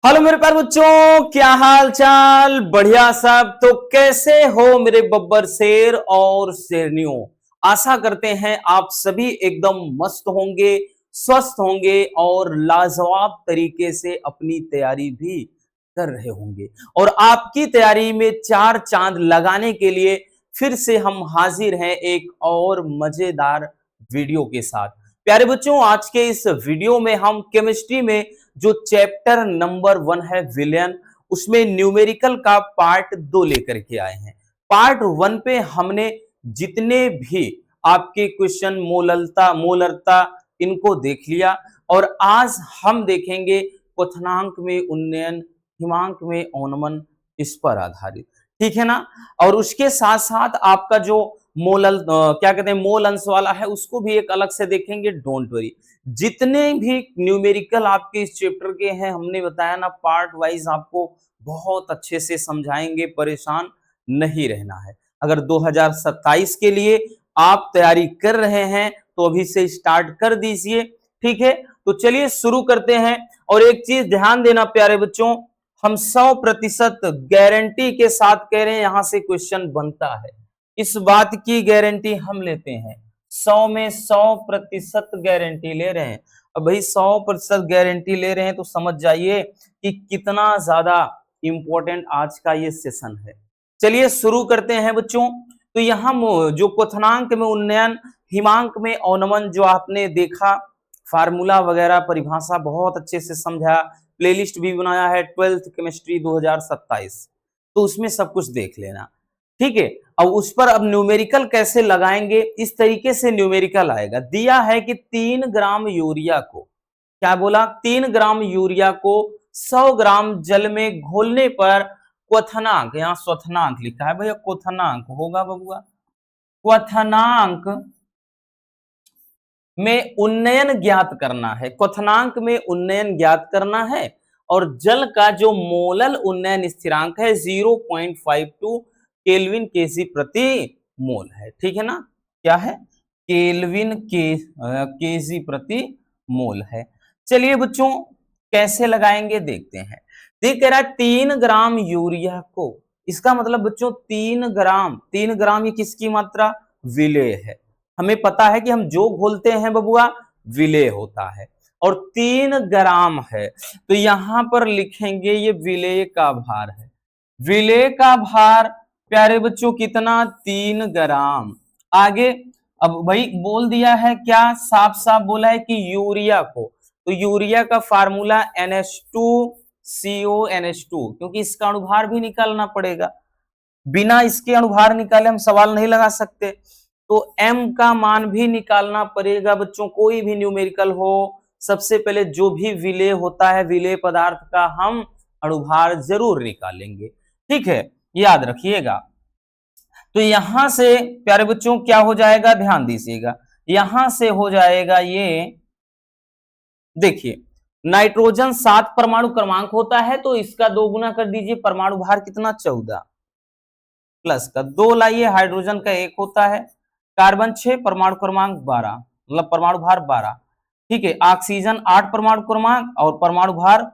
Hello मेरे प्यारे बच्चों, क्या हाल चाल। बढ़िया सब। तो कैसे हो मेरे बब्बर शेर और शेरनियों। आशा करते हैं आप सभी एकदम मस्त होंगे, स्वस्थ होंगे और लाजवाब तरीके से अपनी तैयारी भी कर रहे होंगे। और आपकी तैयारी में चार चांद लगाने के लिए फिर से हम हाजिर हैं एक और मजेदार वीडियो के साथ। प्यारे बच्चों, आज के इस वीडियो में हम केमिस्ट्री में जो चैप्टर नंबर 1 है विलयन, उसमें न्यूमेरिकल का पार्ट 2 लेकर के आए हैं। पार्ट 1 पे हमने जितने भी आपके क्वेश्चन मोलरता इनको देख लिया और आज हम देखेंगे क्वथनांक में उन्नयन, हिमांक में औनमन, इस पर आधारित। ठीक है ना। और उसके साथ साथ आपका जो क्या कहते हैं मोल अंश वाला है उसको भी एक अलग से देखेंगे। डोंट वरी, जितने भी न्यूमेरिकल आपके इस चैप्टर के हैं हमने बताया ना, पार्ट वाइज आपको बहुत अच्छे से समझाएंगे, परेशान नहीं रहना है। अगर 2027 के लिए आप तैयारी कर रहे हैं तो अभी से स्टार्ट कर दीजिए। ठीक है, तो चलिए शुरू करते हैं। और एक चीज ध्यान देना प्यारे बच्चों, हम 100% गारंटी के साथ कह रहे हैं यहां से क्वेश्चन बनता है। इस बात की गारंटी हम लेते हैं, 100 में 100% गारंटी ले रहे हैं। अब भाई 100% गारंटी ले रहे हैं तो समझ जाइए कि कितना ज्यादा इंपॉर्टेंट आज का ये सेशन है। चलिए शुरू करते हैं बच्चों। तो यहाँ जो क्वथनांक में उन्नयन, हिमांक में औनमन जो आपने देखा, फार्मूला वगैरह परिभाषा बहुत अच्छे से समझा, प्लेलिस्ट भी बनाया है 12th केमिस्ट्री 2027, तो उसमें सब कुछ देख लेना। ठीक है। अब उस पर अब न्यूमेरिकल कैसे लगाएंगे, इस तरीके से न्यूमेरिकल आएगा। दिया है कि 3 ग्राम यूरिया को, क्या बोला, 3 ग्राम यूरिया को 100 ग्राम जल में घोलने पर क्वथनांक, यहां स्वथनांक लिखा है भैया, क्वथनांक होगा बबुआ, क्वथनांक में उन्नयन ज्ञात करना है। क्वथनांक में उन्नयन ज्ञात करना है और जल का जो मोलल उन्नयन स्थिरांक है 0.52 केल्विन केजी प्रति मोल है। ठीक है ना, क्या है, केल्विन केजी प्रति मोल है। चलिए बच्चों कैसे लगाएंगे देखते हैं। देख कह रहा है 3 ग्राम यूरिया को, इसका मतलब बच्चों 3 ग्राम ये किसकी मात्रा, विलेय है। हमें पता है कि हम जो घोलते हैं बबुआ विलेय होता है, और 3 ग्राम है तो यहां पर लिखेंगे ये विलेय का भार है। विलेय का भार प्यारे बच्चों कितना, 3 ग्राम। आगे अब भाई बोल दिया है, क्या साफ साफ बोला है कि यूरिया को, तो यूरिया का फार्मूला NH2CO NH2, क्योंकि इसका अणुभार भी निकालना पड़ेगा। बिना इसके अणुभार निकाले हम सवाल नहीं लगा सकते। तो m का मान भी निकालना पड़ेगा बच्चों। कोई भी न्यूमेरिकल हो, सबसे पहले जो भी विलेय होता है विलेय पदार्थ का हम अणुभार जरूर निकालेंगे। ठीक है, याद रखिएगा। तो यहां से प्यारे बच्चों क्या हो जाएगा, ध्यान दीजिएगा, यहां से हो जाएगा ये, देखिए नाइट्रोजन 7 परमाणु क्रमांक होता है तो इसका 2 गुना कर दीजिए, परमाणु भार कितना, 14, प्लस का 2 लाइए, हाइड्रोजन का 1 होता है, कार्बन 6, परमाणु क्रमांक 12, मतलब परमाणु भार 12। ठीक है, ऑक्सीजन 8 परमाणु क्रमांक और परमाणु भार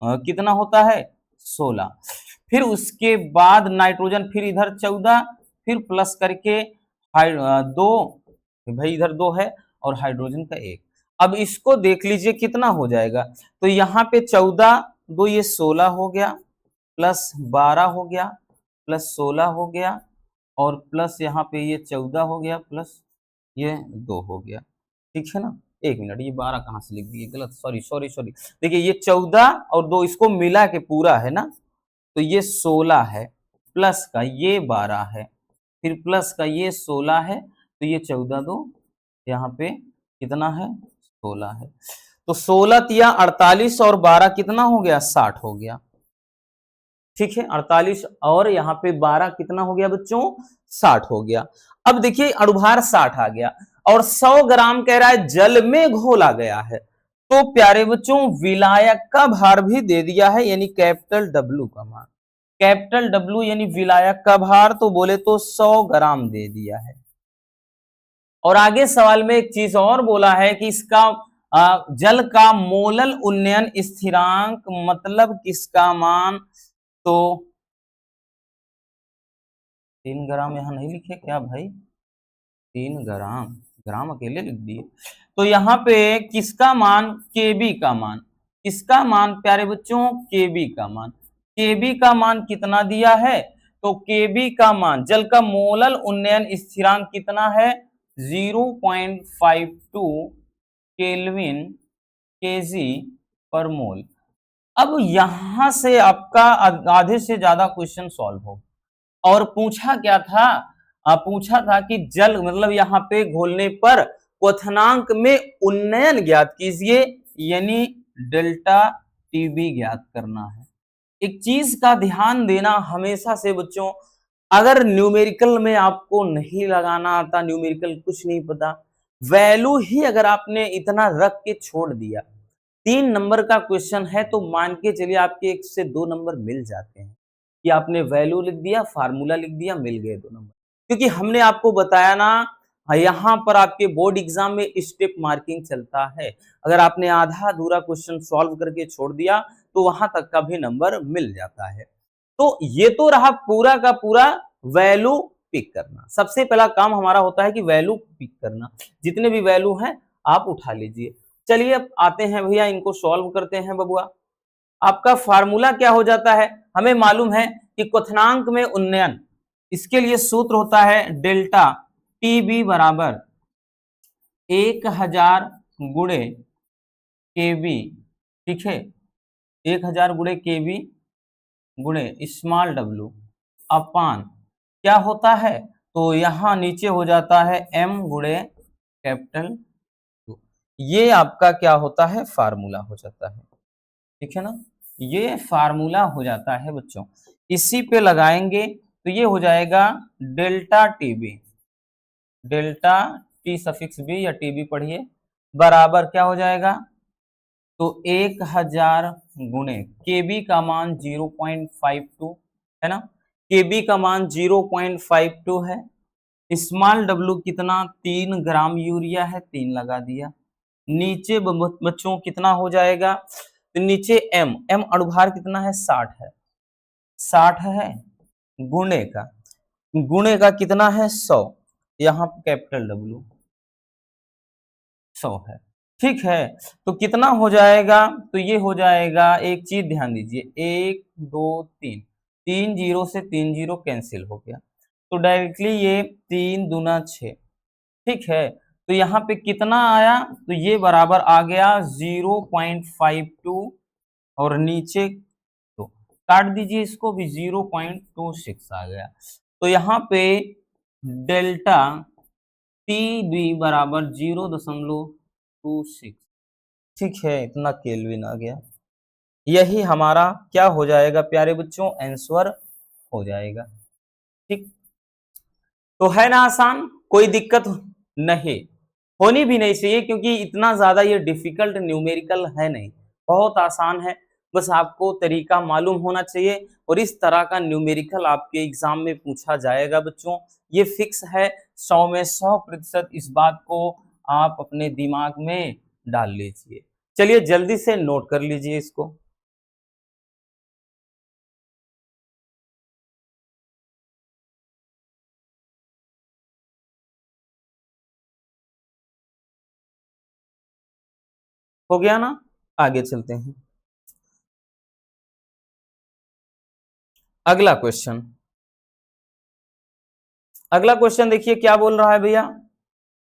कितना होता है, 16। फिर उसके बाद नाइट्रोजन फिर इधर 14, फिर प्लस करके 2, भाई इधर 2 है और हाइड्रोजन का 1। अब इसको देख लीजिए कितना हो जाएगा, तो यहाँ पे 14, 2 ये 16 हो गया, प्लस 12 हो गया, प्लस 16 हो गया, और प्लस यहाँ पे ये 14 हो गया, प्लस ये 2 हो गया। ठीक है ना, एक मिनट, ये 12 कहाँ से लिख दिए, गलत, सॉरी सॉरी सॉरी। देखिए ये 14 और 2 इसको मिला के पूरा है ना, तो ये 16 है, प्लस का ये 12 है, फिर प्लस का ये 16 है, तो ये 14 2 यहाँ पे कितना है, 16 है। तो 16 तिया 48 और 12 कितना हो गया, 60 हो गया। ठीक है, 48 और यहाँ पे 12 कितना हो गया बच्चों, 60 हो गया। अब देखिए अणुभार 60 आ गया और 100 ग्राम कह रहा है जल में घोला गया है, तो प्यारे बच्चों विलायक का भार भी दे दिया है, यानी कैपिटल डब्ल्यू का मान, कैपिटल डब्ल्यू यानी विलायक का भार, तो बोले तो 100 ग्राम दे दिया है। और आगे सवाल में एक चीज और बोला है कि इसका जल का मोलल उन्नयन स्थिरांक मतलब किसका मान, तो 3 ग्राम यहां नहीं लिखे क्या भाई, 3 ग्राम, ग्राम अकेले लिख दिए। तो यहाँ पे किसका मान, केबी का मान, किसका मान प्यारे बच्चों, केबी का मान। केबी का मान कितना दिया है, तो केबी का मान जल का मोलल उन्नयन स्थिरांक कितना है, 0.52 केल्विन केजी पर मोल। अब यहां से आपका आधे से ज्यादा क्वेश्चन सॉल्व हो। और पूछा क्या था, पूछा था कि जल मतलब यहाँ पे घोलने पर क्वथनांक में उन्नयन ज्ञात कीजिए, यानी डेल्टा टीबी ज्ञात करना है। एक चीज का ध्यान देना हमेशा से बच्चों, अगर न्यूमेरिकल में आपको नहीं लगाना आता, न्यूमेरिकल कुछ नहीं पता, वैल्यू ही अगर आपने इतना रख के छोड़ दिया, 3 नंबर का क्वेश्चन है तो मान के चलिए आपके 1 से 2 नंबर मिल जाते हैं कि आपने वैल्यू लिख दिया, फार्मूला लिख दिया, मिल गए 2 नंबर। क्योंकि हमने आपको बताया ना, यहां पर आपके बोर्ड एग्जाम में स्टेप मार्किंग चलता है। अगर आपने आधा अधूरा क्वेश्चन सॉल्व करके छोड़ दिया तो वहां तक का भी नंबर मिल जाता है। तो ये तो रहा पूरा का पूरा वैल्यू पिक करना। सबसे पहला काम हमारा होता है कि वैल्यू पिक करना, जितने भी वैल्यू हैं आप उठा लीजिए। चलिए अब आते हैं भैया, इनको सॉल्व करते हैं बबुआ। आपका फार्मूला क्या हो जाता है, हमें मालूम है कि क्वथनांक में उन्नयन, इसके लिए सूत्र होता है डेल्टा टीबी बराबर 1000 गुणे केबी, ठीक है, 1000 गुणे केबी गुणे स्मॉल डब्ल्यू अपान क्या होता है, तो यहां नीचे हो जाता है m गुणे कैपिटल। ये आपका क्या होता है, फार्मूला हो जाता है, ठीक है ना, ये फार्मूला हो जाता है बच्चों। इसी पे लगाएंगे तो ये हो जाएगा delta TB, delta T suffix B या टीबी पढ़िए, बराबर क्या हो जाएगा, तो 1000 गुणे केबी का मान 0.52 है ना, केबी का मान 0.52 है। स्मॉल डब्ल्यू कितना, 3 ग्राम यूरिया है, 3 लगा दिया। नीचे बच्चों कितना हो जाएगा, तो नीचे एम, एम अणुभार कितना है, 60 है, 60 है, गुणे का कितना है, 100, यहाँ कैपिटल डब्ल्यू 100 है, ठीक है। तो कितना हो जाएगा, तो ये हो जाएगा, एक चीज ध्यान दीजिए, 1 2 3, 3 जीरो से 3 जीरो कैंसिल हो गया, तो डायरेक्टली ये 3 दूना 6, ठीक है। तो यहाँ पे कितना आया, तो ये बराबर आ गया 0.52 और नीचे तो काट दीजिए इसको भी, 0.26 आ गया। तो यहाँ पे डेल्टा टी बी बराबर 0.26, ठीक है, इतना केल्विन आ गया। यही हमारा क्या हो जाएगा प्यारे बच्चों, आंसर हो जाएगा, ठीक। तो है ना आसान, कोई दिक्कत नहीं, होनी भी नहीं चाहिए, क्योंकि इतना ज्यादा ये डिफिकल्ट न्यूमेरिकल है नहीं, बहुत आसान है। बस आपको तरीका मालूम होना चाहिए, और इस तरह का न्यूमेरिकल आपके एग्जाम में पूछा जाएगा बच्चों, ये फिक्स है, 100 में 100%। इस बात को आप अपने दिमाग में डाल लीजिए। चलिए जल्दी से नोट कर लीजिए इसको। हो गया ना, आगे चलते हैं। अगला क्वेश्चन, अगला क्वेश्चन देखिए क्या बोल रहा है भैया,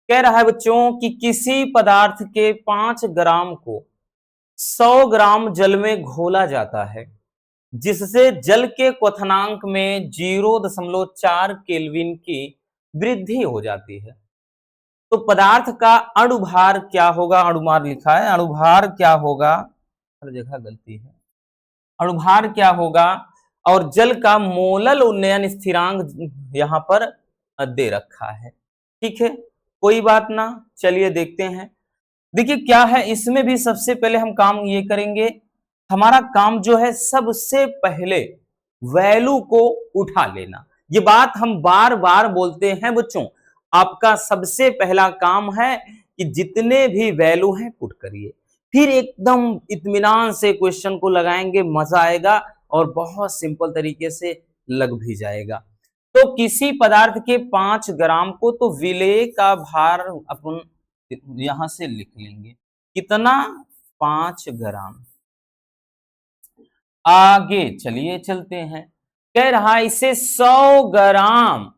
कह रहा है बच्चों कि किसी पदार्थ के 5 ग्राम को 100 ग्राम जल में घोला जाता है, जिससे जल के क्वथनांक में 0.4 केल्विन की वृद्धि हो जाती है। तो पदार्थ का अणुभार क्या होगा, अणुभार लिखा है, अणुभार क्या होगा, हर जगह गलती है, अणुभार क्या होगा, और जल का मोलल उन्नयन स्थिरांक यहां पर दे रखा है, ठीक है, कोई बात ना। चलिए देखते हैं, देखिए क्या है इसमें भी। सबसे पहले हम काम ये करेंगे, हमारा काम जो है सबसे पहले वैल्यू को उठा लेना। ये बात हम बार बार बोलते हैं बच्चों, आपका सबसे पहला काम है कि कि जितने भी वैल्यू हैं पुट करिए, फिर एकदम इत्मीनान से क्वेश्चन को लगाएंगे, मजा आएगा और बहुत सिंपल तरीके से लग भी जाएगा। तो किसी पदार्थ के 5 ग्राम को तो विलेय का भार अपन यहां से लिख लेंगे, कितना 5 ग्राम। आगे चलिए चलते हैं, कह रहा है इसे 100 ग्राम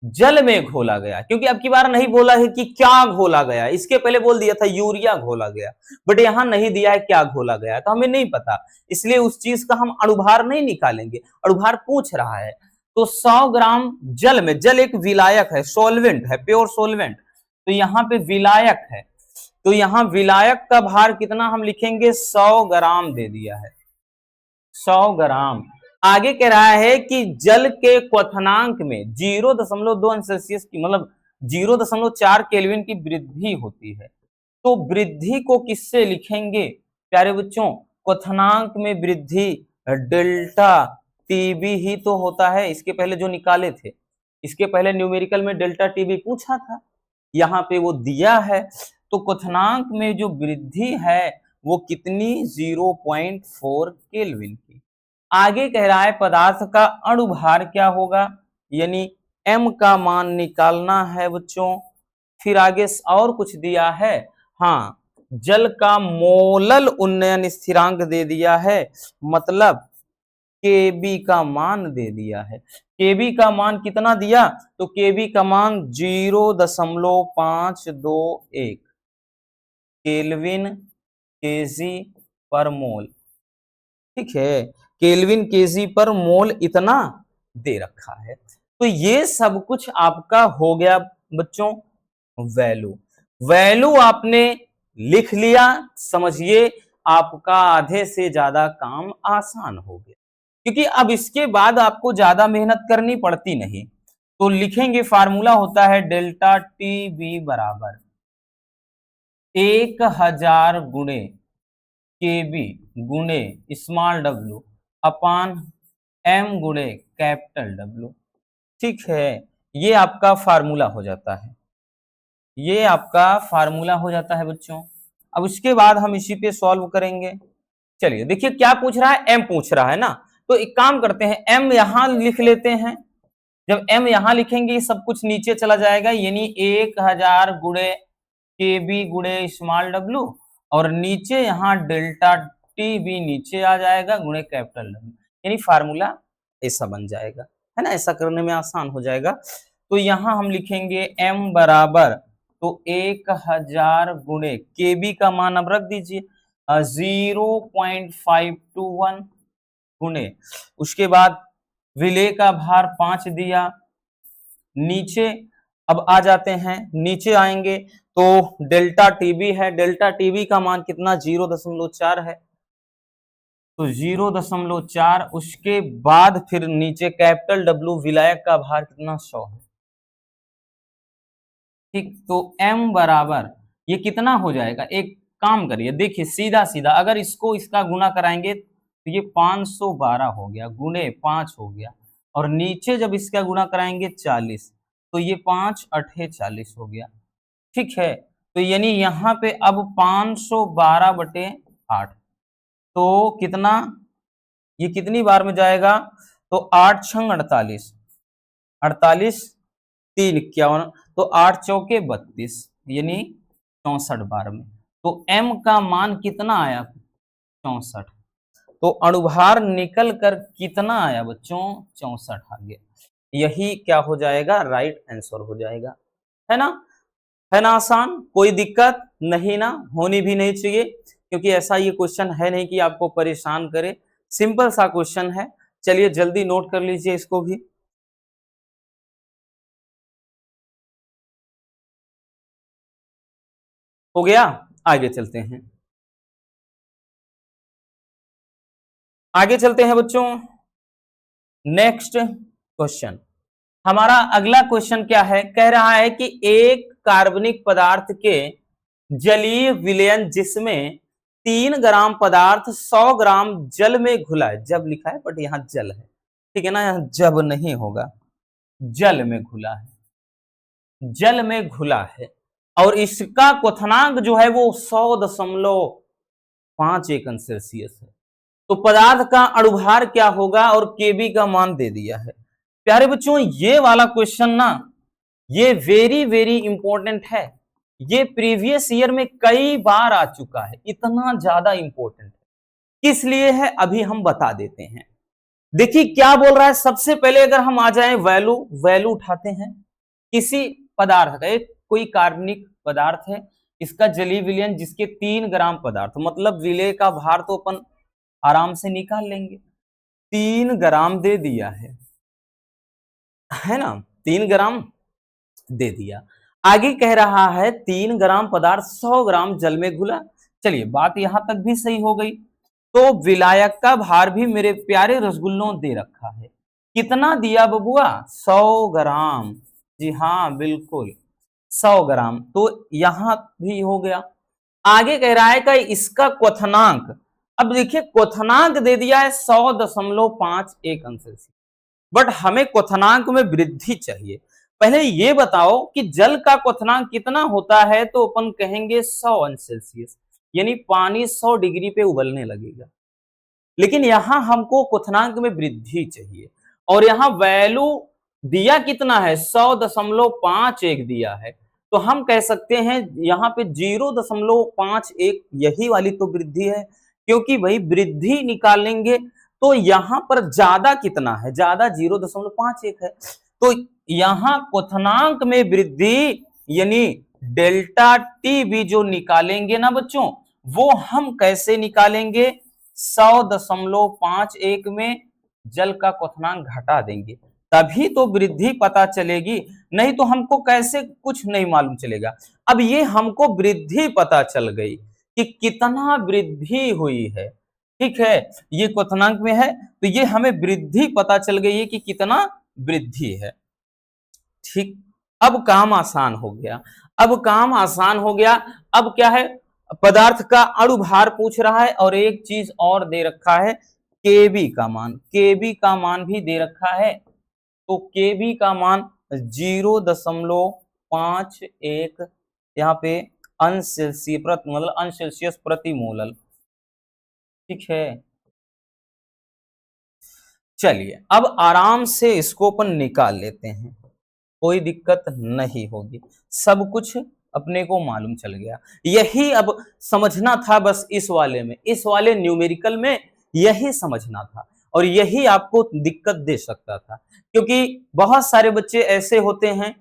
जल में घोला गया, क्योंकि अब की बार नहीं बोला है कि क्या घोला गया, इसके पहले बोल दिया था यूरिया घोला गया, बट यहां नहीं दिया है क्या घोला गया, तो हमें नहीं पता, इसलिए उस चीज का हम अणुभार नहीं निकालेंगे, अणुभार पूछ रहा है। तो 100 ग्राम जल में, जल एक विलायक है, सोलवेंट है, प्योर सोलवेंट, तो यहाँ पे विलायक है, तो यहाँ विलायक का भार कितना हम लिखेंगे, 100 ग्राम दे दिया है, 100 ग्राम। आगे कह रहा है कि जल के क्वथनांक में 0.2 अंश सेल्सियस की, मतलब 0.4 केल्विन की वृद्धि होती है। तो वृद्धि को किससे लिखेंगे प्यारे बच्चों, क्वथनांक में वृद्धि डेल्टा टीबी ही तो होता है, इसके पहले जो निकाले थे, इसके पहले न्यूमेरिकल में डेल्टा टीबी पूछा था, यहाँ पे वो दिया है। तो क्वथनांक में जो वृद्धि है वो कितनी, 0.4 केल्विन की। आगे कह रहा है पदार्थ का अणुभार क्या होगा, यानी m का मान निकालना है बच्चों। फिर आगे और कुछ दिया है, हाँ, जल का मोलल उन्नयन स्थिरांक दे दिया है, मतलब Kb का मान दे दिया है। Kb का मान कितना दिया, तो Kb का मान 0.521 केल्विन केजी पर मोल, ठीक है, केल्विन केजी पर मोल इतना दे रखा है। तो ये सब कुछ आपका हो गया बच्चों वैल्यू, वैल्यू आपने लिख लिया, समझिए आपका आधे से ज्यादा काम आसान हो गया, क्योंकि अब इसके बाद आपको ज्यादा मेहनत करनी पड़ती नहीं। तो लिखेंगे, फार्मूला होता है डेल्टा टी बी बराबर 1000 गुणे केबी गुणे स्मॉल डब्ल्यू अपान एम गुणे कैपिटल डब्ल्यू, ठीक है, ये आपका फार्मूला हो जाता है, ये आपका फार्मूला हो जाता है बच्चों। अब उसके बाद हम इसी पे सॉल्व करेंगे। चलिए देखिए क्या पूछ रहा है, एम पूछ रहा है ना, तो एक काम करते हैं, एम यहां लिख लेते हैं, जब एम यहां लिखेंगे सब कुछ नीचे चला जाएगा, यानी 1000 गुणे केबी गुणे स्मॉल डब्ल्यू, और नीचे यहाँ डेल्टा टी भी नीचे आ जाएगा गुणे कैपिटल डब्ल्यू, यानी फार्मूला ऐसा बन जाएगा, है ना, ऐसा करने में आसान हो जाएगा। तो यहाँ हम लिखेंगे m बराबर, तो 1000 गुणे केबी का मान अब रख दीजिए 0.521 गुणे, उसके बाद विलेय का भार 5 दिया, नीचे अब आ जाते हैं, नीचे आएंगे तो डेल्टा टीबी है, डेल्टा टीबी का मान कितना 0.4 है, तो 0.4, उसके बाद फिर नीचे कैपिटल डब्ल्यू विलायक का भार कितना 100 है, ठीक। तो m बराबर ये कितना हो जाएगा, एक काम करिए देखिए, सीधा सीधा अगर इसको इसका गुना कराएंगे तो ये 512 हो गया, गुणे 5 हो गया, और नीचे जब इसका गुना कराएंगे 40, तो ये 5 8 40 हो गया, ठीक है। तो यानी यहाँ पे अब 512/8, तो कितना, ये कितनी बार में जाएगा, तो 8 छंग 48, 48 3 51, तो 8 चौके 32, यानी 64 बार में। तो m का मान कितना आया, 64, तो अणुभार निकल कर कितना आया बच्चों, 64 आ गया, यही क्या हो जाएगा, राइट आंसर हो जाएगा, है ना, है ना आसान, कोई दिक्कत नहीं ना, होनी भी नहीं चाहिए, क्योंकि ऐसा ये क्वेश्चन है नहीं कि आपको परेशान करे, सिंपल सा क्वेश्चन है। चलिए जल्दी नोट कर लीजिए इसको भी। हो गया, आगे चलते हैं, आगे चलते हैं बच्चों। नेक्स्ट क्वेश्चन, हमारा अगला क्वेश्चन क्या है, कह रहा है कि एक कार्बनिक पदार्थ के जलीय विलयन जिसमें 3 ग्राम पदार्थ 100 ग्राम जल में घुला है, जब लिखा है बट यहाँ जल है, ठीक है ना, यहाँ जब नहीं होगा, जल में घुला है, जल में घुला है, और इसका क्वथनांक जो है वो 100.5 अंश सेल्सियस है। तो पदार्थ का अणुभार क्या होगा और केबी का मान दे दिया है। प्यारे बच्चों, ये वाला क्वेश्चन ना, ये वेरी वेरी इंपॉर्टेंट है। ये प्रीवियस ईयर में कई बार आ चुका है, इतना ज्यादा इंपॉर्टेंट है। किस लिए है अभी हम बता देते हैं। देखिए क्या बोल रहा है। सबसे पहले अगर हम आ जाएं वैल्यू वैल्यू उठाते हैं किसी पदार्थ का। एक कोई कार्बनिक पदार्थ है, इसका जलीय विलयन जिसके 3 ग्राम पदार्थ, मतलब विलय का भार तो अपन आराम से निकाल लेंगे। 3 ग्राम दे दिया है ना, 3 ग्राम दे दिया। आगे कह रहा है 3 ग्राम पदार्थ 100 ग्राम जल में घुला। चलिए बात यहां तक भी सही हो गई। तो विलायक का भार भी मेरे प्यारे रसगुल्लों दे रखा है। कितना दिया बबुआ? 100 ग्राम। जी हाँ बिल्कुल 100 ग्राम। तो यहां भी हो गया। आगे कह रहा है कि इसका क्वथनांक, अब देखिए क्वथनांक दे दिया है 100.51 अंश सेल्सियस, बट हमें क्वथनांक में वृद्धि चाहिए। पहले ये बताओ कि जल का क्वथनांक कितना होता है। तो अपन कहेंगे 100 अंश सेल्सियस, यानी पानी 100 डिग्री पे उबलने लगेगा। लेकिन यहां हमको क्वथनांक में वृद्धि चाहिए, और यहां वैल्यू दिया कितना है? 100.51 दिया है। तो हम कह सकते हैं यहाँ पे 0.51 यही वाली तो वृद्धि है, क्योंकि भाई वृद्धि निकालेंगे तो यहां पर ज्यादा कितना है? ज्यादा 0.51 है। तो यहां क्वथनांक में वृद्धि यानी डेल्टा टी भी जो निकालेंगे ना बच्चों, वो हम कैसे निकालेंगे? 100.51 में जल का क्वथनांक घटा देंगे, तभी तो वृद्धि पता चलेगी। नहीं तो हमको कैसे कुछ नहीं मालूम चलेगा। अब ये हमको वृद्धि पता चल गई कि कितना वृद्धि हुई है, ठीक है, ये क्वथनांक में है, तो ये हमें वृद्धि पता चल गई है कि कितना वृद्धि है। ठीक, अब काम आसान हो गया। अब काम आसान हो गया। अब क्या है? पदार्थ का अणुभार पूछ रहा है, और एक चीज और दे रखा है, केबी का मान। केबी का मान भी दे रखा है। तो केबी का मान 0.51 यहाँ पे अंश सेल्सियस मतलब अंश सेल्सियस प्रति मोल। ठीक है, चलिए अब आराम से इसको अपन निकाल लेते हैं, कोई दिक्कत नहीं होगी। सब कुछ अपने को मालूम चल गया। यही अब समझना था बस इस वाले में, इस वाले न्यूमेरिकल में यही समझना था, और यही आपको दिक्कत दे सकता था। क्योंकि बहुत सारे बच्चे ऐसे होते हैं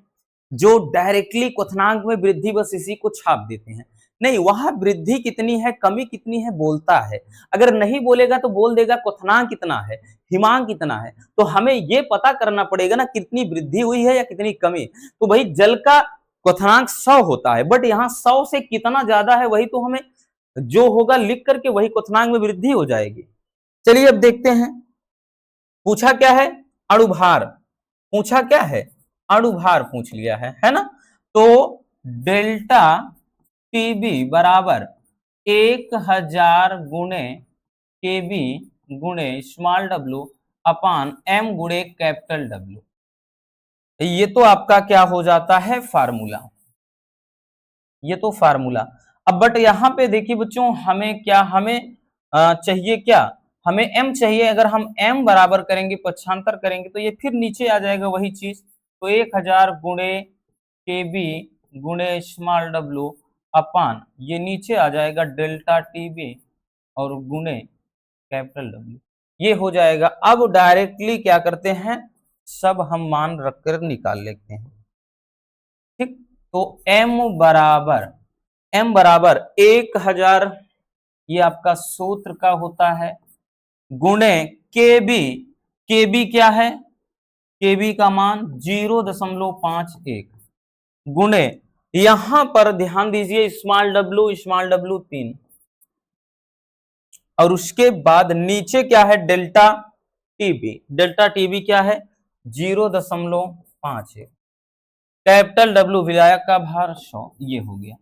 जो डायरेक्टली क्वथनांक में वृद्धि बस इसी को छाप देते हैं। नहीं, वहां वृद्धि कितनी है कमी कितनी है बोलता है। अगर नहीं बोलेगा तो बोल देगा क्वथनांक कितना है, हिमांक कितना है। तो हमें ये पता करना पड़ेगा ना कितनी वृद्धि हुई है या कितनी कमी। तो भाई जल का क्वथनांक 100 होता है, बट यहाँ 100 से कितना ज्यादा है वही तो हमें जो होगा लिख करके वही क्वथनांक में वृद्धि हो जाएगी। चलिए अब देखते हैं पूछा क्या है। अणुभार पूछा क्या है, अणुभार पूछ लिया है ना। तो डेल्टा टीबी बराबर 1000 गुणे केबी गुणे स्मॉल डब्ल्यू अपान एम गुणे कैपिटल डब्ल्यू। ये तो आपका क्या हो जाता है? फार्मूला। ये तो फार्मूला। अब बट यहां पे देखिए बच्चों, हमें क्या हमें चाहिए क्या? हमें m चाहिए। अगर हम m बराबर करेंगे, पक्षांतर करेंगे, तो ये फिर नीचे आ जाएगा वही चीज। तो 1000 गुणे केबी गुणे स्मॉल डब्ल्यू अपान ये नीचे आ जाएगा डेल्टा टीबी और गुणे कैपिटल डब्ल्यू, ये हो जाएगा। अब डायरेक्टली क्या करते हैं, सब हम मान रखकर निकाल लेते हैं। ठीक, तो m बराबर 1000, ये आपका सूत्र का होता है, गुणे केबी। केबी क्या है? केबी का मान 0.51 गुणे, यहां पर ध्यान दीजिए स्मॉल डब्ल्यू 3, और उसके बाद नीचे क्या है? Delta TB. डेल्टा टीबी क्या है? 0.51। कैपिटल डब्ल्यू विलायक का भार 100, ये हो गया।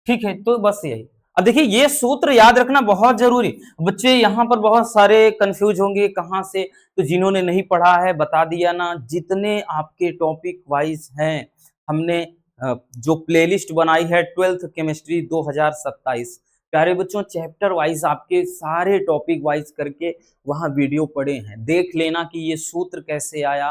ठीक है, तो बस यही। अब देखिए ये सूत्र याद रखना बहुत जरूरी। बच्चे यहाँ पर बहुत सारे कंफ्यूज होंगे कहाँ से, तो जिन्होंने नहीं पढ़ा है बता दिया ना, जितने आपके टॉपिक वाइज हैं हमने जो प्लेलिस्ट बनाई है 12th केमिस्ट्री 2027। प्यारे बच्चों चैप्टर वाइज आपके सारे टॉपिक वाइज करके वहां वीडियो पड़े हैं, देख लेना कि ये सूत्र कैसे आया,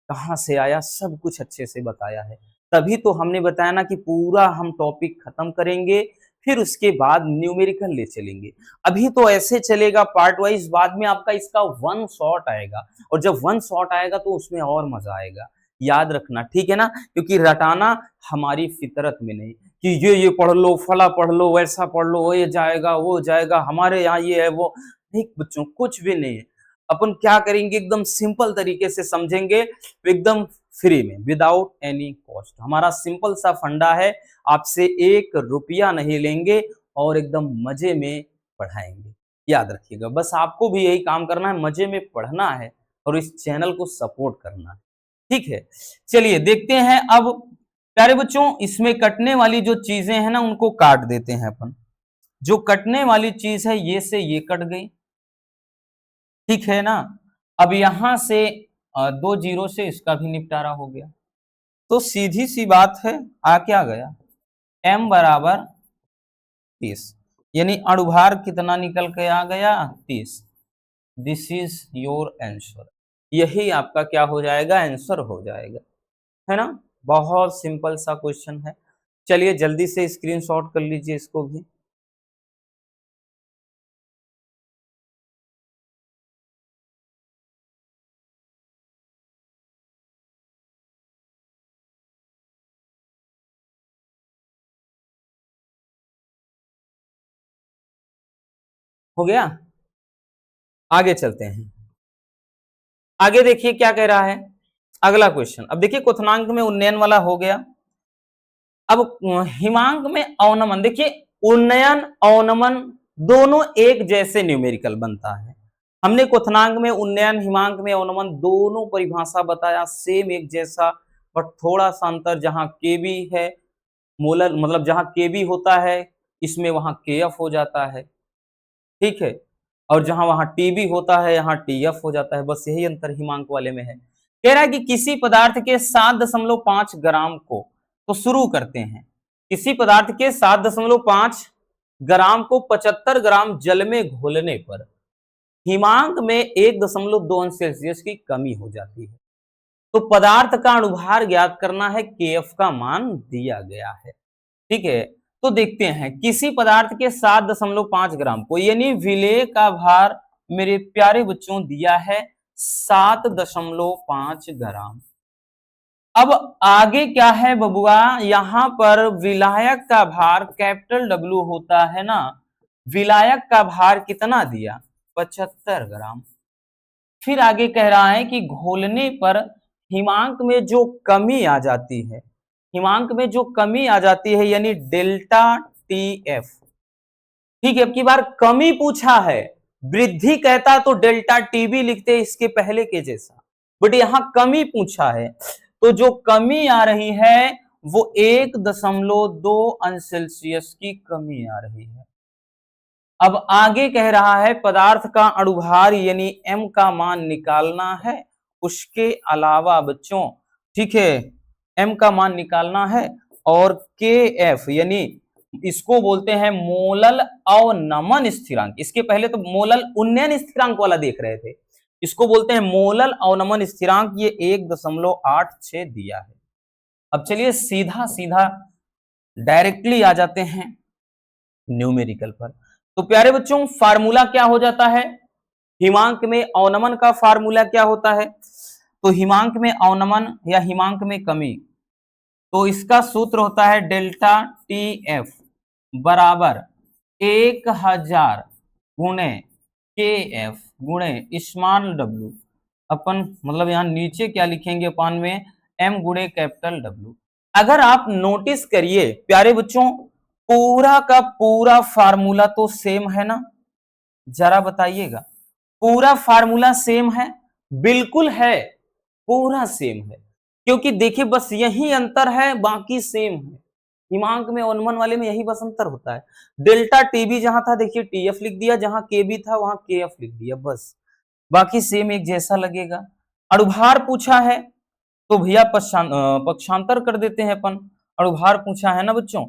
कहाँ से आया, सब कुछ अच्छे से बताया है। तभी तो हमने बताया ना कि पूरा हम टॉपिक खत्म करेंगे, फिर उसके बाद न्यूमेरिकल ले चलेंगे। अभी तो ऐसे चलेगा पार्ट वाइज, बाद में आपका इसका वन शॉट आएगा, और जब वन शॉट आएगा तो उसमें और मजा आएगा। याद रखना, ठीक है ना, क्योंकि रटाना हमारी फितरत में नहीं कि ये पढ़ लो, फला पढ़ लो, वैसा पढ़ लो, ये जाएगा वो जाएगा, हमारे यहाँ ये है वो नहीं बच्चों, कुछ भी नहीं है। अपन क्या करेंगे, एकदम सिंपल तरीके से समझेंगे, एकदम फ्री में, विदाउट एनी कॉस्ट। हमारा सिंपल सा फंडा है, आपसे 1 रुपया नहीं लेंगे और एकदम मजे में पढ़ाएंगे। याद रखिएगा, बस आपको भी यही काम करना है, मजे में पढ़ना है और इस चैनल को सपोर्ट करना है, ठीक है। चलिए देखते हैं अब प्यारे बच्चों, इसमें कटने वाली जो चीजें हैं ना उनको काट देते हैं अपन। जो कटने वाली चीज है ये से ये कट गई, ठीक है ना। अब यहां से 2 जीरो से इसका भी निपटारा हो गया, तो सीधी सी बात है, आ क्या गया, m बराबर 30, यानी अणुभार कितना निकल के आ गया, 30। दिस इज योर आंसर, यही आपका क्या हो जाएगा, आंसर हो जाएगा, है ना। बहुत सिंपल सा क्वेश्चन है। चलिए जल्दी से स्क्रीनशॉट कर लीजिए इसको भी। हो गया, आगे चलते हैं। आगे देखिए क्या कह रहा है अगला क्वेश्चन। अब देखिए क्वथनांक में उन्नयन वाला हो गया। अब हिमांक में अवनमन, देखिए उन्नयन अवनमन दोनों एक जैसे न्यूमेरिकल बनता है। हमने क्वथनांक में उन्नयन, हिमांक में अवनमन दोनों परिभाषा बताया सेम एक जैसा, बट थोड़ा सा अंतर, जहां के बी है मोलर, मतलब जहां के बी होता है इसमें वहां के एफ हो जाता है, ठीक है, और जहां वहां टीबी होता है यहाँ टीएफ हो जाता है, बस यही अंतर हिमांक वाले में है। कह रहा है कि किसी पदार्थ के 7.5 ग्राम को, तो शुरू करते हैं, किसी पदार्थ के 7.5 ग्राम को 75 ग्राम जल में घोलने पर हिमांक में 1.2 अंश सेल्सियस की कमी हो जाती है। तो पदार्थ का अणुभार ज्ञात करना है, केएफ का मान दिया गया है, ठीक है। तो देखते हैं, किसी पदार्थ के 7.5 ग्राम को, यानी विलेय का भार मेरे प्यारे बच्चों दिया है 7.5 ग्राम। अब आगे क्या है बबुआ, यहां पर विलायक का भार कैपिटल डब्ल्यू होता है ना, विलायक का भार कितना दिया, 75 ग्राम। फिर आगे कह रहा है कि घोलने पर हिमांक में जो कमी आ जाती है, हिमांक में जो कमी आ जाती है यानी डेल्टा टी एफ, ठीक है। अब की बार कमी पूछा है, वृद्धि कहता तो डेल्टा टीबी लिखते इसके पहले के जैसा, बट यहां कमी पूछा है, तो जो कमी आ रही है वो 1.2 अंश सेल्सियस की कमी आ रही है। अब आगे कह रहा है पदार्थ का अणुभार यानी m का मान निकालना है, उसके अलावा बच्चों, ठीक है, m का मान निकालना है, और kf यानी इसको बोलते हैं मोलल अवनमन स्थिरांक। इसके पहले तो मोलल उन्नयन स्थिरांक वाला देख रहे थे, इसको बोलते हैं मोलल अवनमन स्थिरांक, ये 1.86 दिया है। अब चलिए सीधा सीधा डायरेक्टली आ जाते हैं न्यूमेरिकल पर। तो प्यारे बच्चों फार्मूला क्या हो जाता है, हिमांक में अवनमन का फार्मूला क्या होता है, तो हिमांक में अवनमन या हिमांक में कमी, तो इसका सूत्र होता है डेल्टा टी एफ बराबर 1000 गुणे के एफ गुणे स्मॉल डब्ल्यू, अपन मतलब यहां नीचे क्या लिखेंगे अपान में एम गुणे कैपिटल डब्ल्यू। अगर आप नोटिस करिए प्यारे बच्चों, पूरा का पूरा फार्मूला तो सेम है ना, जरा बताइएगा, पूरा फार्मूला सेम है, बिल्कुल है, पूरा सेम है, क्योंकि देखिए बस यही अंतर है, बाकी सेम है। हिमांक में अवनमन वाले में यही बस अंतर होता है, डेल्टा टीबी जहां था देखिए टीएफ लिख दिया, जहां केबी था वहां केएफ लिख दिया, बस बाकी सेम एक जैसा लगेगा। अणुभार पूछा है तो भैया पक्षांतर कर देते हैं अपन, अणुभार पूछा है ना बच्चों,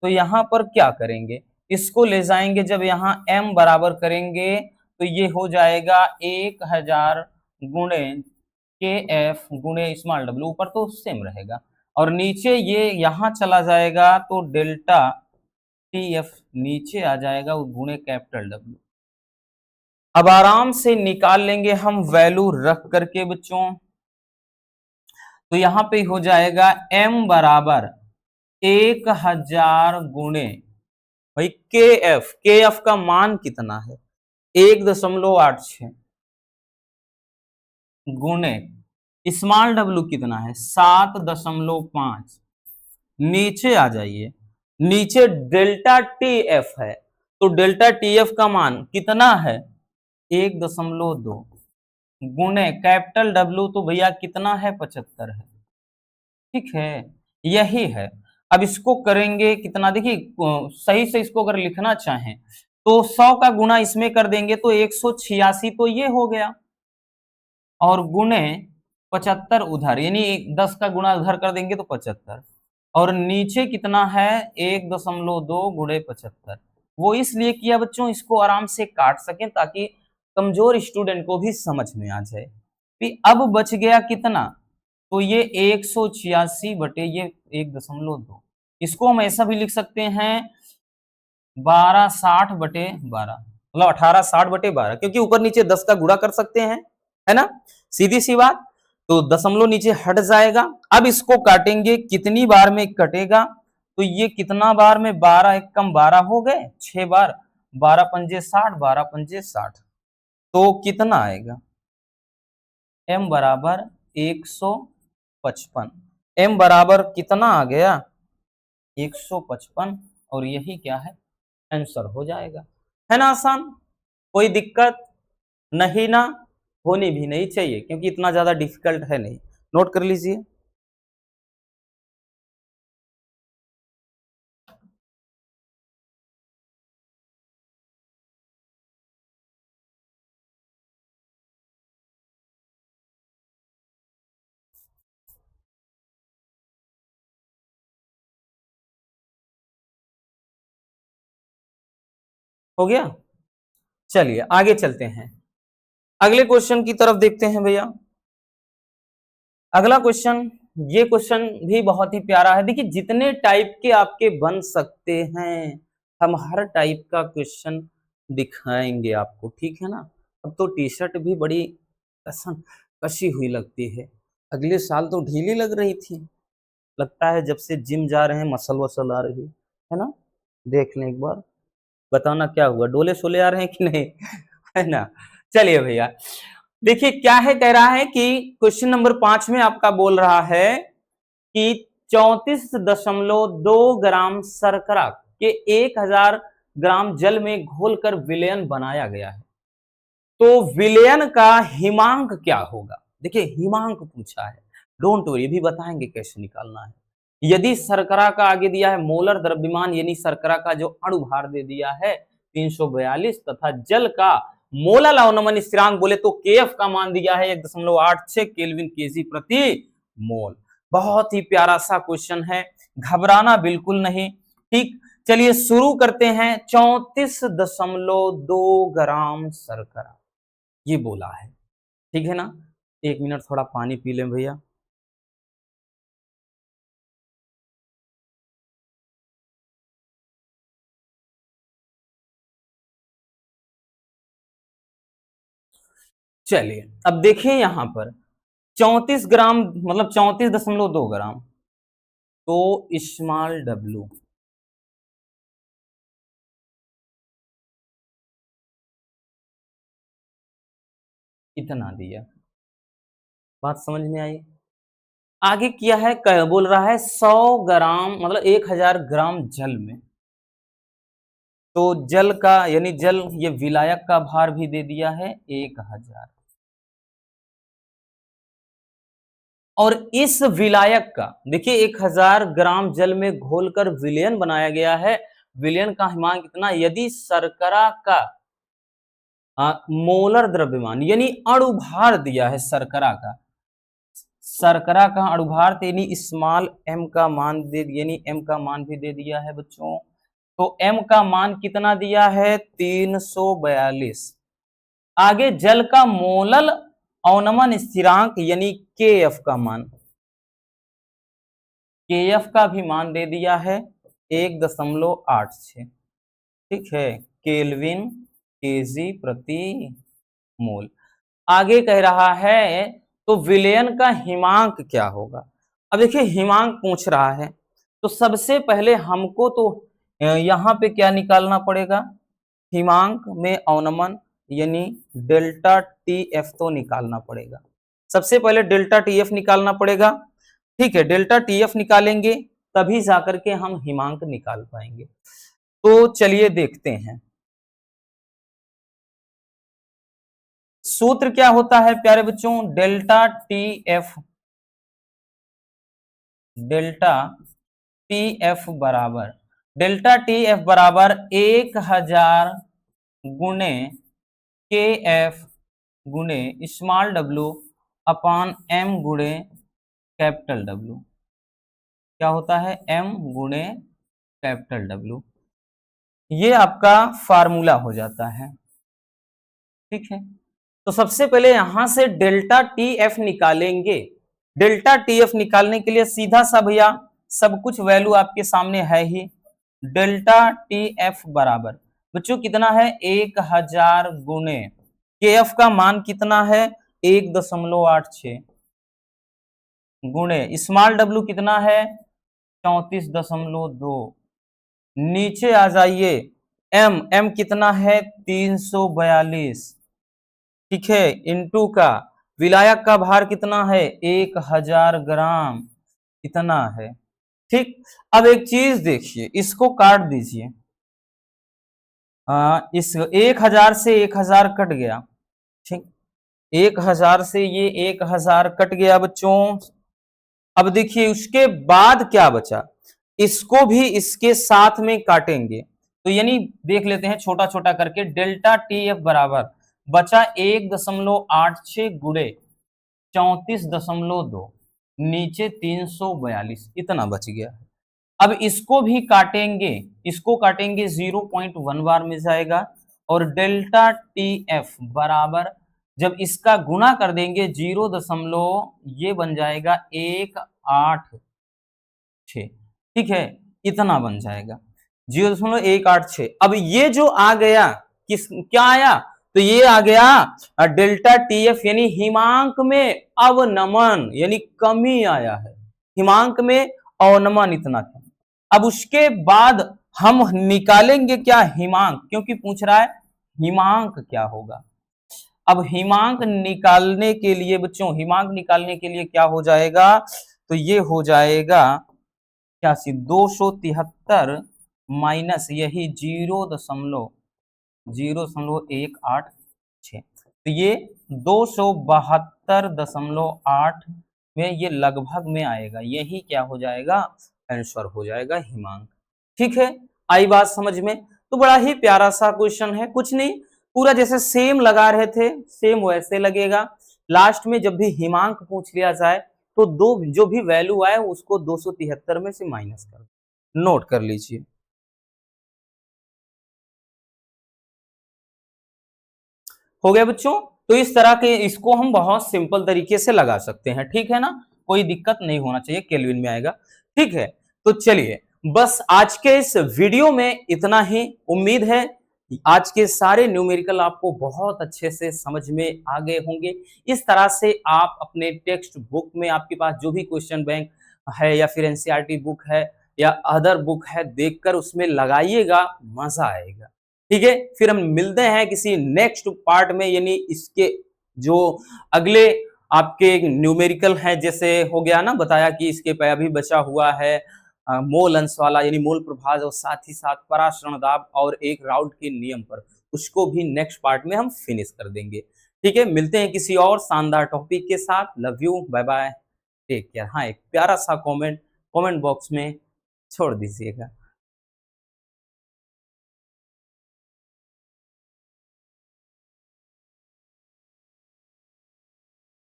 तो यहाँ पर क्या करेंगे, इसको ले जाएंगे, जब यहाँ m बराबर करेंगे तो ये हो जाएगा 1000 गुणे के एफ गुणे स्मॉल डब्ल्यू, ऊपर तो सेम रहेगा और नीचे ये यहाँ चला जाएगा तो डेल्टा टी एफ नीचे आ जाएगा गुणे कैपिटल डब्ल्यू। अब आराम से निकाल लेंगे हम वैल्यू रख करके बच्चों, तो यहाँ पे हो जाएगा m बराबर 1000 गुणे भाई के एफ का मान कितना है 1.86 गुणे स्मॉल डब्ल्यू कितना है 7.5, नीचे आ जाइए, नीचे डेल्टा टी एफ है, तो डेल्टा टी एफ का मान कितना है 1.2 गुणे कैपिटल डब्ल्यू, तो भैया कितना है 75 है, ठीक है, यही है। अब इसको करेंगे कितना, देखिए सही से इसको अगर लिखना चाहें तो 100 का गुणा इसमें कर देंगे तो 186, तो ये हो गया, और गुणे 75 उधर, यानी 10 का गुणा उधर कर देंगे तो 75, और नीचे कितना है 1.2 गुणे 75। वो इसलिए किया बच्चों, इसको आराम से काट सकें ताकि कमजोर स्टूडेंट को भी समझ में आ जाए कि अब बच गया कितना, तो ये 186 बटे ये 1.2, इसको हम ऐसा भी लिख सकते हैं 1260 बटे 12, मतलब 1860 बटे 12, क्योंकि ऊपर नीचे 10 का गुणा कर सकते हैं, है ना, सीधी सी बात, तो दशमलव नीचे हट जाएगा। अब इसको काटेंगे, कितनी बार में कटेगा, तो ये कितना बार में, 12 एक कम 12 हो गए, 6 बार, 12 पंजे 60, 12 पंजे 60, तो कितना आएगा m बराबर 155, m बराबर कितना आ गया 155, और यही क्या है आंसर हो जाएगा, है ना आसान, कोई दिक्कत नहीं ना, होनी भी नहीं चाहिए क्योंकि इतना ज्यादा डिफिकल्ट है नहीं, नोट कर लीजिए। हो गया, चलिए आगे चलते हैं, अगले क्वेश्चन की तरफ देखते हैं भैया। अगला क्वेश्चन, ये क्वेश्चन भी बहुत ही प्यारा है, देखिए जितने टाइप के आपके बन सकते हैं हम हर टाइप का क्वेश्चन दिखाएंगे आपको, ठीक है ना। अब तो टी शर्ट भी बड़ी कसी हुई लगती है, अगले साल तो ढीली लग रही थी, लगता है जब से जिम जा रहे हैं मसल वसल आ रही है ना, देख लें एक बार, बताना क्या हुआ, डोले शोले आ रहे हैं कि नहीं है ना। चलिए भैया देखिए क्या है, कह रहा है कि क्वेश्चन नंबर 5 में आपका बोल रहा है कि 34.2 ग्राम शर्करा के 1000 ग्राम जल में घोलकर विलयन बनाया गया है, तो विलयन का हिमांक क्या होगा। देखिए हिमांक पूछा है, डोंट वरी भी बताएंगे कैसे निकालना है। यदि शर्करा का आगे दिया है मोलर द्रव्यमान, यानी शर्करा का जो अणुभार दे दिया है 342, तथा जल का मोलर अवनमन स्थिरांक बोले तो केएफ का मान दिया है 1.86 केल्विन केजी प्रति मोल। बहुत ही प्यारा सा क्वेश्चन है, घबराना बिल्कुल नहीं, ठीक। चलिए शुरू करते हैं, 34.2 ग्राम शर्करा ये बोला है, ठीक है ना। 1 मिनट थोड़ा पानी पी लें भैया। चलिए अब देखिए यहां पर 34 ग्राम मतलब 34.2 ग्राम, तो स्मॉल डब्ल्यू इतना दिया, बात समझ में आई। आगे किया है बोल रहा है 100 ग्राम मतलब 1000 ग्राम जल में, तो जल का यानी जल ये विलायक का भार भी दे दिया है 1000, और इस विलायक का देखिए 1000 ग्राम जल में घोलकर विलयन बनाया गया है, विलयन का हिमांक कितना, यदि शर्करा का मोलर द्रव्यमान यानी अणुभार दिया है शर्करा का शर्करा का अणुभार यानी स्मॉल m का मान दे, यानी m का मान भी दे दिया है बच्चों। तो m का मान कितना दिया है? 342। आगे जल का मोलल अवनमन स्थिरांक यानी kf का मान, kf का भी मान दे दिया है 1.86। ठीक है, केल्विन केजी प्रति मोल। आगे कह रहा है तो विलयन का हिमांक क्या होगा। अब देखिए हिमांक पूछ रहा है, तो सबसे पहले हमको तो यहाँ पे क्या निकालना पड़ेगा? हिमांक में अवनमन यानी डेल्टा टी एफ तो निकालना पड़ेगा। सबसे पहले डेल्टा टी एफ निकालना पड़ेगा। ठीक है, डेल्टा टी एफ निकालेंगे तभी जाकर के हम हिमांक निकाल पाएंगे। तो चलिए देखते हैं सूत्र क्या होता है प्यारे बच्चों। Delta T F, delta T F बराबर, डेल्टा टी एफ बराबर 1000 गुणे के एफ गुणे स्मॉल डब्ल्यू अपान एम गुणे कैपिटल डब्ल्यू। क्या होता है? एम गुणे कैपिटल डब्ल्यू। ये आपका फार्मूला हो जाता है। ठीक है, तो सबसे पहले यहां से डेल्टा टी एफ निकालेंगे। डेल्टा टी एफ निकालने के लिए सीधा सा भैया सब कुछ वैल्यू आपके सामने है ही। डेल्टा टी एफ बराबर बच्चों कितना है? 1000 गुणे के एफ का मान कितना है? 1.86 गुणे स्मॉल डब्ल्यू कितना है? 34.2। नीचे आ जाइए, एम कितना है? 342। ठीक है, इनटू का विलायक का भार कितना है? 1000 ग्राम इतना है। ठीक, अब एक चीज देखिए, इसको काट दीजिए। इस 1000 से 1000 कट गया। ठीक, 1000 से ये 1000 कट गया बच्चों। अब देखिए उसके बाद क्या बचा, इसको भी इसके साथ में काटेंगे। तो यानी देख लेते हैं छोटा छोटा करके। डेल्टा टी एफ बराबर बचा 1.86 गुणे 34.2, नीचे 342 इतना बच गया। अब इसको भी काटेंगे, इसको काटेंगे 0.1 बार मिल जाएगा। और डेल्टा टी एफ बराबर जब इसका गुणा कर देंगे 0. ये बन जाएगा 186। ठीक है, इतना बन जाएगा 0.186। अब ये जो आ गया क्या आया? तो ये आ गया डेल्टा टी एफ यानी हिमांक में अवनमन यानी कमी आया है। हिमांक में अवनमन इतना था। अब उसके बाद हम निकालेंगे क्या? हिमांक, क्योंकि पूछ रहा है हिमांक क्या होगा। अब हिमांक निकालने के लिए बच्चों, हिमांक निकालने के लिए क्या हो जाएगा? तो ये हो जाएगा क्या? 273 माइनस यही 0.0186। तो ये 272.8 में ये लगभग में आएगा। यही क्या हो जाएगा? आंसर हो जाएगा हिमांक। ठीक है, आई बात समझ में? तो बड़ा ही प्यारा सा क्वेश्चन है, कुछ नहीं, पूरा जैसे सेम लगा रहे थे सेम वैसे लगेगा। लास्ट में जब भी हिमांक पूछ लिया जाए तो दो जो भी वैल्यू आए उसको 273 में से माइनस कर नोट कर लीजिए। हो गया बच्चों? तो इस तरह के इसको हम बहुत सिंपल तरीके से लगा सकते हैं। ठीक है ना, कोई दिक्कत नहीं होना चाहिए, केल्विन में आएगा। ठीक है, तो चलिए बस आज के इस वीडियो में इतना ही। उम्मीद है आज के सारे न्यूमेरिकल आपको बहुत अच्छे से समझ में आ गए होंगे। इस तरह से आप अपने टेक्स्ट बुक में आपके पास जो भी क्वेश्चन बैंक है या फिर एनसीईआरटी बुक है या अदर बुक है, देखकर उसमें लगाइएगा, मजा आएगा। ठीक है, फिर हम मिलते हैं किसी नेक्स्ट पार्ट में, यानी इसके जो अगले आपके न्यूमेरिकल हैं, जैसे हो गया ना बताया कि इसके पे अभी बचा हुआ है मोल अंश वाला यानी मोल प्रभाज, और साथ ही साथ पराशरण दाब और एक राउल्ट के नियम पर, उसको भी नेक्स्ट पार्ट में हम फिनिश कर देंगे। ठीक है, मिलते हैं किसी और शानदार टॉपिक के साथ। Love you, bye bye, take care. हाँ, एक प्यारा सा कमेंट बॉक्स में छोड़ दीजिएगा।